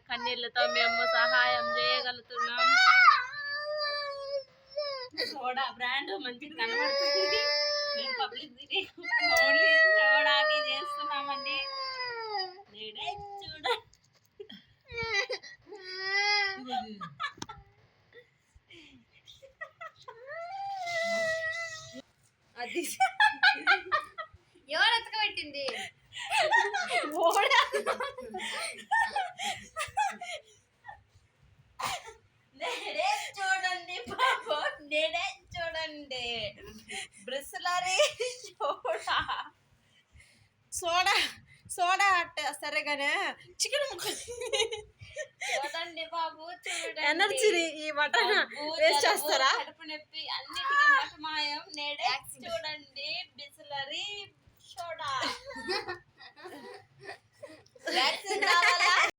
కన్నీళ్లతో మేము సహాయం చేయగలుగుతున్నాం. సోడా బ్రాండ్ మంచిగా కనబడుతుంది. మేము పబ్లిసిటీ ఓన్లీ సోడాకి చేస్తున్నామండి. నేడే చూడండి. అది ఎవరు ఎత్తుకబెట్టింది? నేడే చూడండి బాబు, నేడే చూడండి. బ్రిస్లరీ సోడా సోడా సోడా అంటే సరేగానే చికెన్ ముక్క చూడండి బాబు, చూడండి. ఎనర్జీ ఈ మటన్ వేస్ట్ చేస్తారా? కడుపు నొప్పి అన్నిటికీ మటమాయం. నేడే చూడండి బిస్లరీ.